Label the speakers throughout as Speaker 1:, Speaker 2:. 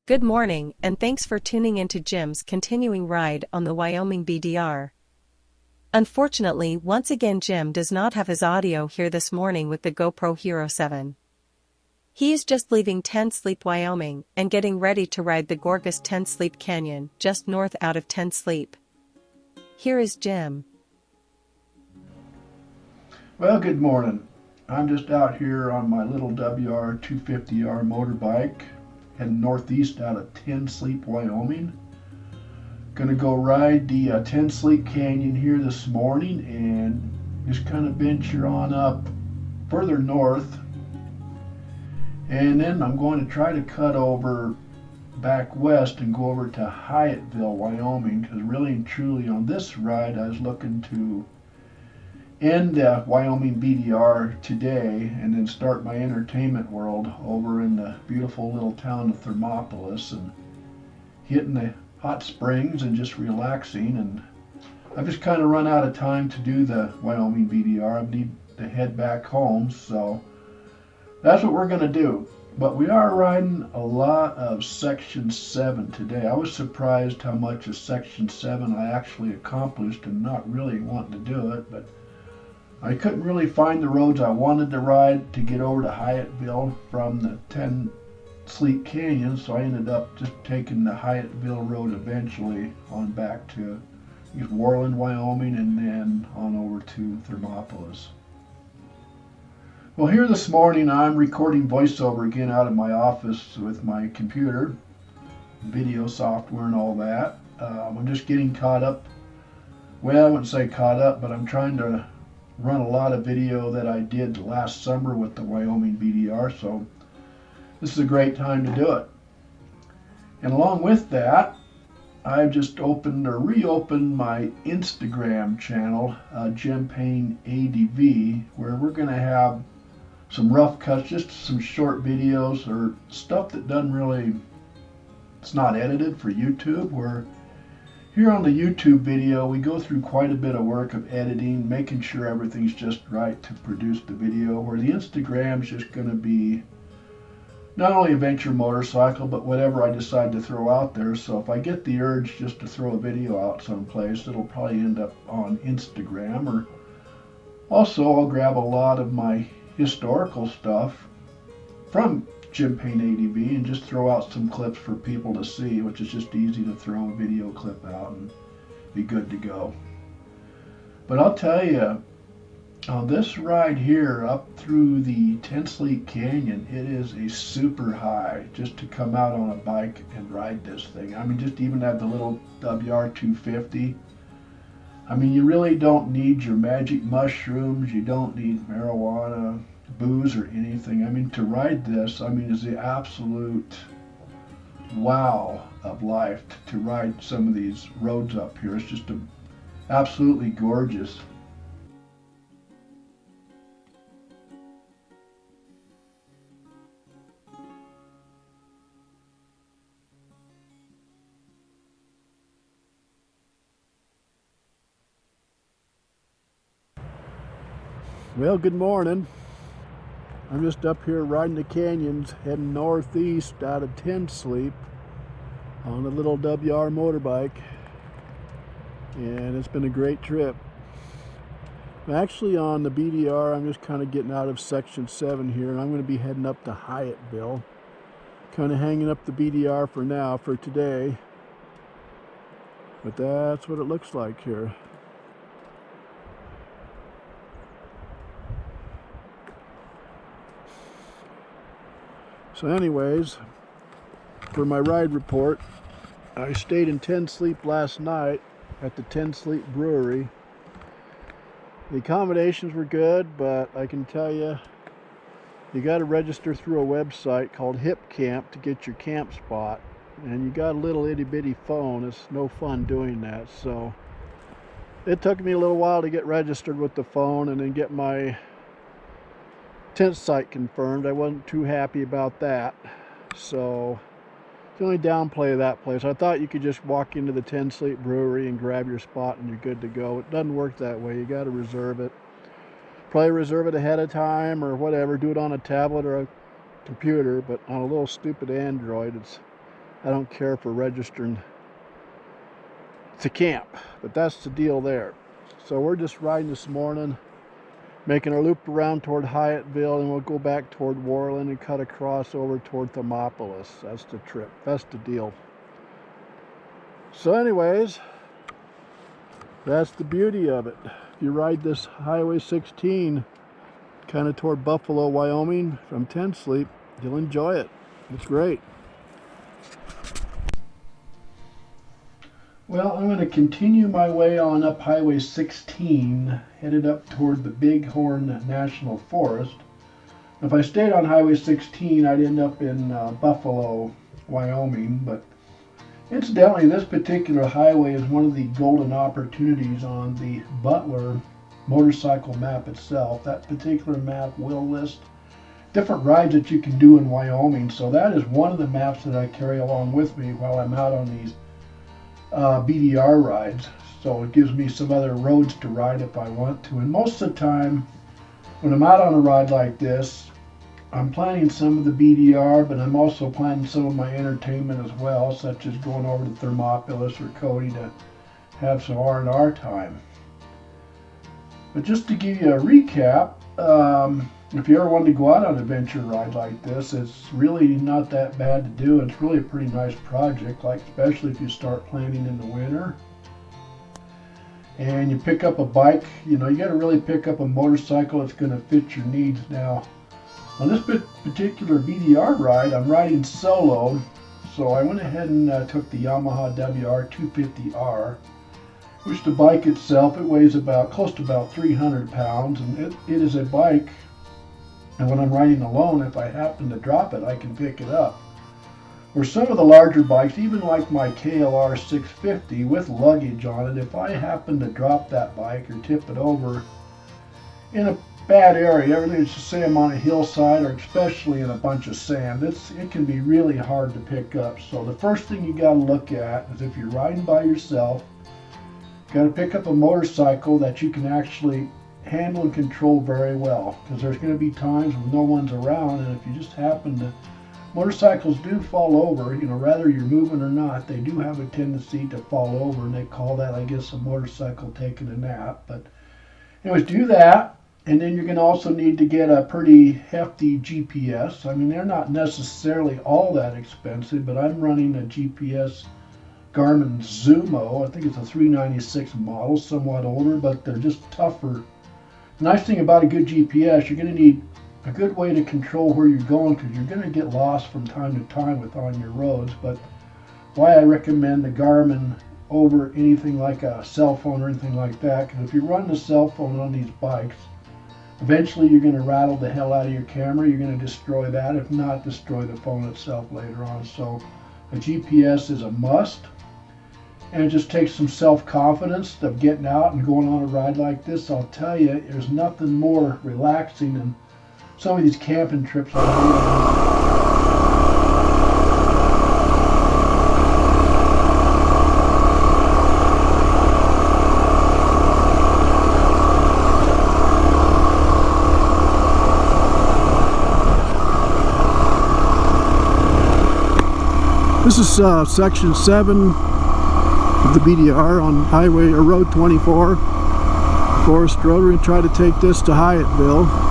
Speaker 1: Good morning, and thanks for tuning into Jim's continuing ride on the Wyoming BDR. Unfortunately, once again Jim does not have his audio here this morning with the GoPro Hero 7. He is just leaving 10 Sleep, Wyoming, and getting ready to ride the gorgeous 10 Sleep Canyon just north out of 10 Sleep. Here is Jim.
Speaker 2: Well, good morning. I'm just out here on my little WR 250R motorbike, heading northeast out of 10 Sleep, Wyoming. Gonna go ride the 10 Sleep Canyon here this morning and just kind of venture on up further north. And then I'm going to try to cut over back west and go over to Hyattville, Wyoming, because really and truly on this ride I was looking to end Wyoming BDR today and then start my entertainment world over in the beautiful little town of Thermopolis and hitting the hot springs and just relaxing. And I've just kind of run out of time to do the Wyoming BDR. I need to head back home, so that's what we're going to do. But we are riding a lot of Section 7 today. I was surprised how much of Section 7 I actually accomplished and not really wanting to do it, but I couldn't really find the roads I wanted to ride to get over to Hyattville from the 10 Sleep Canyon, so I ended up just taking the Hyattville road eventually on back to Worland, Wyoming, and then on over to Thermopolis. Well, here this morning I'm recording voiceover again out of my office with my computer, video software and all that. I'm just getting caught up. Well, I wouldn't say caught up, but I'm trying to run a lot of video that I did last summer with the Wyoming BDR, so this is a great time to do it. And along with that, I've just reopened my Instagram channel, Jim Payne ADV, where we're going to have some rough cuts, just some short videos or stuff that doesn't really, it's not edited for YouTube, where here on the YouTube video, we go through quite a bit of work of editing, making sure everything's just right to produce the video, where the Instagram's just going to be not only a venture motorcycle, but whatever I decide to throw out there. So if I get the urge just to throw a video out someplace, it'll probably end up on Instagram. Or also, I'll grab a lot of my historical stuff from Jim Payne ADV and just throw out some clips for people to see, which is just easy to throw a video clip out and be good to go. But I'll tell you, on this ride here up through the 10 Sleep Canyon, it is a super high just to come out on a bike and ride this thing. I mean, just even have the little WR 250. I mean, you really don't need your magic mushrooms, you don't need marijuana, booze or anything. I mean, to ride this, I mean, is the absolute wow of life to ride some of these roads up here. It's just absolutely gorgeous. Well, good morning. I'm just up here riding the canyons, heading northeast out of 10 Sleep on a little WR motorbike, and it's been a great trip. Actually, on the BDR, I'm just kind of getting out of Section 7 here, and I'm going to be heading up to Hyattville. Kind of hanging up the BDR for now, for today. But that's what it looks like here. So anyways, for my ride report, I stayed in 10 Sleep last night at the 10 Sleep Brewery. The accommodations were good, but I can tell you, you got to register through a website called HipCamp to get your camp spot. And you got a little itty bitty phone. It's no fun doing that. So it took me a little while to get registered with the phone and then get my tent site confirmed. I wasn't too happy about that, so the only downplay of that place, I thought you could just walk into the 10 Sleep Brewery and grab your spot and you're good to go. It doesn't work that way. You got to reserve it. Probably reserve it ahead of time or whatever. Do it on a tablet or a computer, but on a little stupid Android, it's I don't care for registering to camp, but that's the deal there. So we're just riding this morning, making our loop around toward Hyattville, and we'll go back toward Worland and cut across over toward Thermopolis. That's the trip. That's the deal. So anyways, that's the beauty of it. If you ride this Highway 16 kind of toward Buffalo, Wyoming from tent sleep, you'll enjoy it. It's great. Well, I'm going to continue my way on up Highway 16, headed up toward the Bighorn National Forest. If I stayed on Highway 16, I'd end up in Buffalo, Wyoming, but incidentally, this particular highway is one of the golden opportunities on the Butler motorcycle map itself. That particular map will list different rides that you can do in Wyoming, so that is one of the maps that I carry along with me while I'm out on these BDR rides. So it gives me some other roads to ride if I want to. And most of the time, when I'm out on a ride like this, I'm planning some of the BDR, but I'm also planning some of my entertainment as well, such as going over to Thermopolis or Cody to have some R&R time. But just to give you a recap, if you ever wanted to go out on an adventure ride like this, it's really not that bad to do. It's really a pretty nice project, like especially if you start planning in the winter. And you pick up a bike, you got to really pick up a motorcycle that's going to fit your needs. Now, on this particular BDR ride, I'm riding solo, so I went ahead and took the Yamaha WR250R, which the bike itself, it weighs close to about 300 pounds, and it is a bike, and when I'm riding alone, if I happen to drop it, I can pick it up. Where some of the larger bikes, even like my KLR 650 with luggage on it, if I happen to drop that bike or tip it over in a bad area, let's just say I'm on a hillside or especially in a bunch of sand, it can be really hard to pick up. So the first thing you got to look at is if you're riding by yourself, you got to pick up a motorcycle that you can actually handle and control very well, because there's going to be times when no one's around, and if you just happen to, motorcycles do fall over, whether you're moving or not, they do have a tendency to fall over, and they call that, I guess, a motorcycle taking a nap. But anyways, do that. And then you're going to also need to get a pretty hefty GPS. I mean, they're not necessarily all that expensive, but I'm running a GPS Garmin Zumo. I think it's a 396 model, somewhat older, but they're just tougher. The nice thing about a good GPS, you're going to need a good way to control where you're going, because you're going to get lost from time to time on your roads. But why I recommend the Garmin over anything like a cell phone or anything like that, because if you run the cell phone on these bikes, eventually you're going to rattle the hell out of your camera. You're going to destroy that, if not destroy the phone itself later on. So a GPS is a must, and it just takes some self-confidence of getting out and going on a ride like this. I'll tell you, there's nothing more relaxing than some of these camping trips I've made. This is section 7 of the BDR on highway or road 24, Forest Road. We're going to try to take this to Hyattville.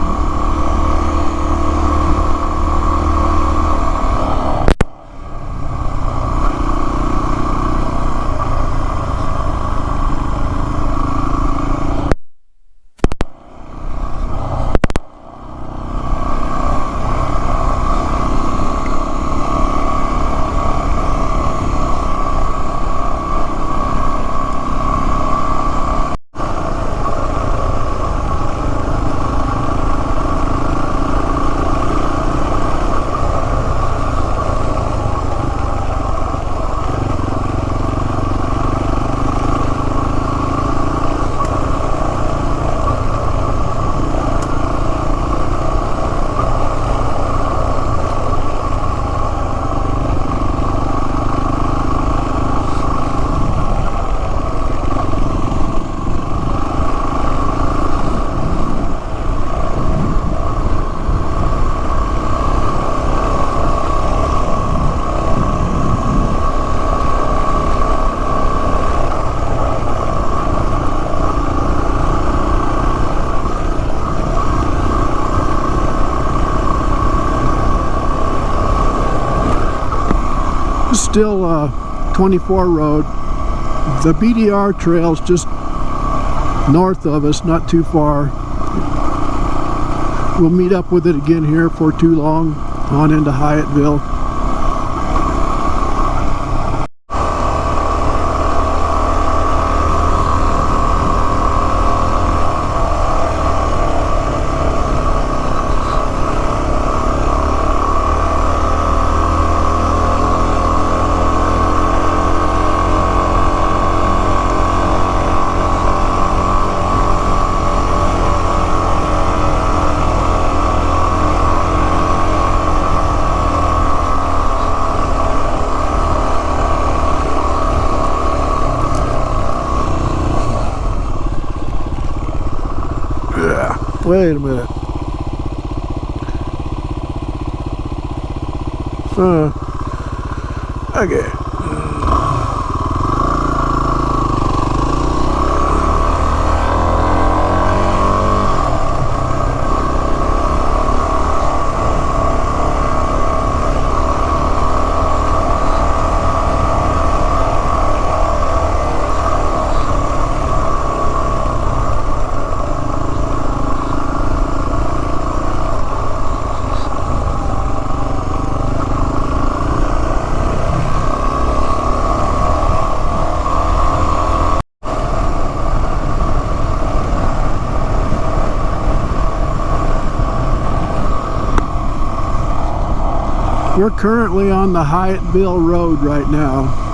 Speaker 2: Still 24 road. The BDR trail's just north of us, not too far. We'll meet up with it again here for too long on into Hyattville. Wait a minute. Okay. We're currently on the Hyattville Road right now.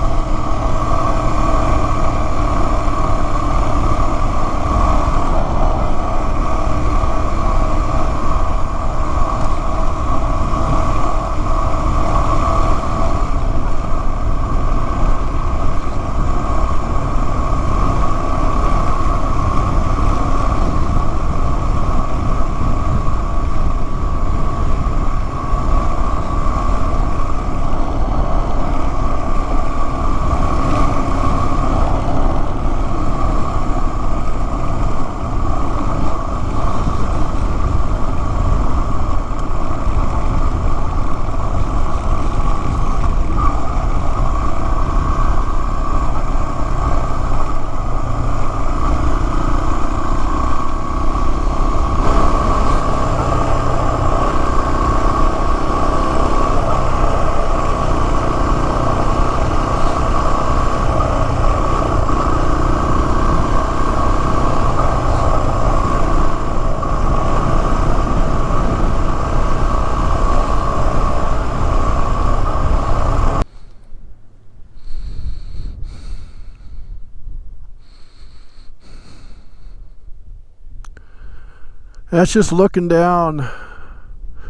Speaker 2: That's just looking down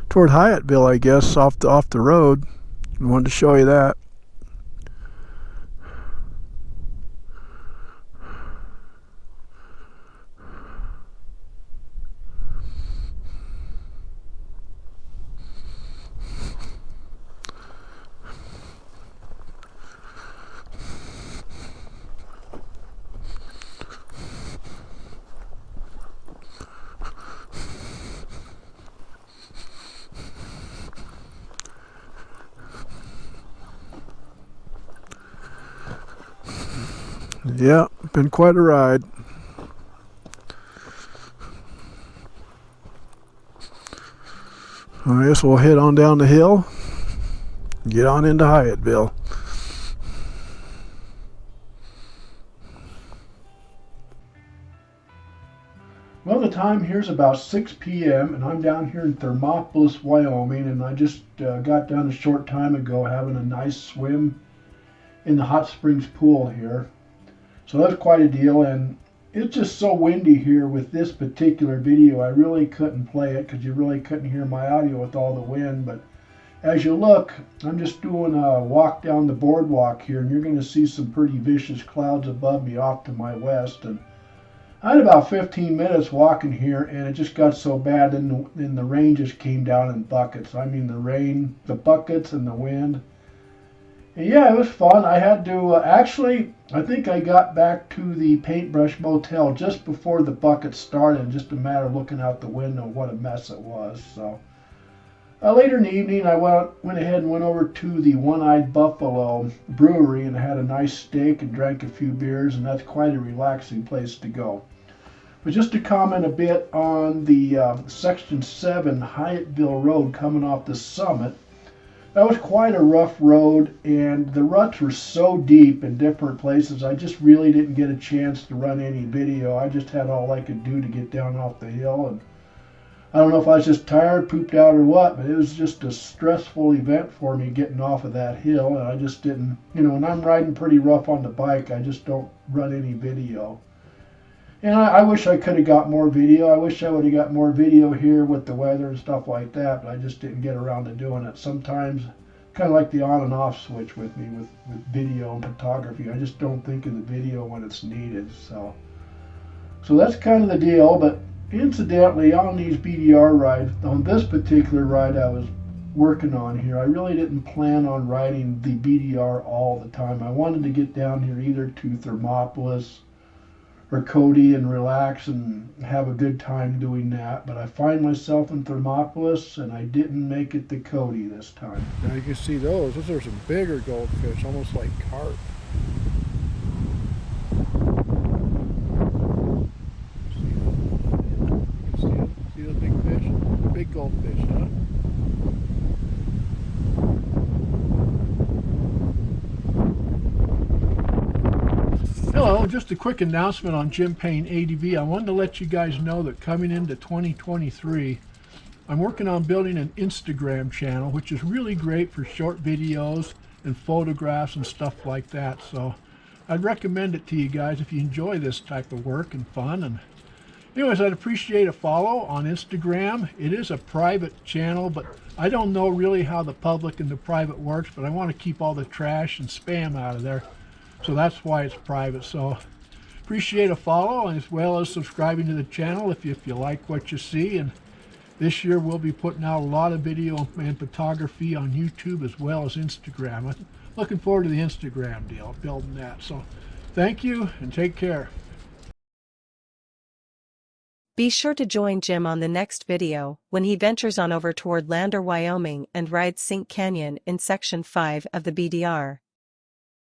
Speaker 2: toward Hyattville, I guess, off the road. I wanted to show you that. Yeah, been quite a ride. I guess we'll head on down the hill, get on into Hyattville. Well, the time here is about 6 p.m. and I'm down here in Thermopolis, Wyoming, and I just got done a short time ago having a nice swim in the hot springs pool here. So that's quite a deal, and it's just so windy here with this particular video. I really couldn't play it because you really couldn't hear my audio with all the wind. But as you look, I'm just doing a walk down the boardwalk here, and you're going to see some pretty vicious clouds above me off to my west. And I had about 15 minutes walking here, and it just got so bad, and the rain just came down in buckets. I mean, the rain, the buckets, and the wind. And yeah, it was fun. I had to, actually, I think I got back to the Paintbrush Motel just before the bucket started, just a matter of looking out the window what a mess it was. So Later in the evening, I went ahead and went over to the One-Eyed Buffalo Brewery and had a nice steak and drank a few beers, and that's quite a relaxing place to go. But just to comment a bit on the Section 7 Hyattville Road coming off the summit, that was quite a rough road, and the ruts were so deep in different places, I just really didn't get a chance to run any video. I just had all I could do to get down off the hill, and I don't know if I was just tired, pooped out, or what, but it was just a stressful event for me getting off of that hill, and I just didn't, when I'm riding pretty rough on the bike, I just don't run any video. And I wish I could have got more video. I wish I would have got more video here with the weather and stuff like that, but I just didn't get around to doing it. Sometimes, kind of like the on and off switch with me with video and photography. I just don't think of the video when it's needed. So that's kind of the deal, but incidentally, on these BDR rides, on this particular ride I was working on here, I really didn't plan on riding the BDR all the time. I wanted to get down here either to Thermopolis or Cody and relax and have a good time doing that, but I find myself in Thermopolis and I didn't make it to Cody this time.
Speaker 3: Now you can see those are some bigger goldfish, almost like carp. See the big fish? Big goldfish, huh? Hello, just a quick announcement on Jim Payne ADV. I wanted to let you guys know that coming into 2023, I'm working on building an Instagram channel, which is really great for short videos and photographs and stuff like that. So I'd recommend it to you guys if you enjoy this type of work and fun. And anyways, I'd appreciate a follow on Instagram. It is a private channel, but I don't know really how the public and the private works, but I want to keep all the trash and spam out of there. So that's why it's private. So appreciate a follow, as well as subscribing to the channel if you like what you see. And this year we'll be putting out a lot of video and photography on YouTube as well as Instagram. I'm looking forward to the Instagram deal, building that. So thank you and take care.
Speaker 1: Be sure to join Jim on the next video when he ventures on over toward Lander, Wyoming and rides Sink Canyon in Section 5 of the BDR.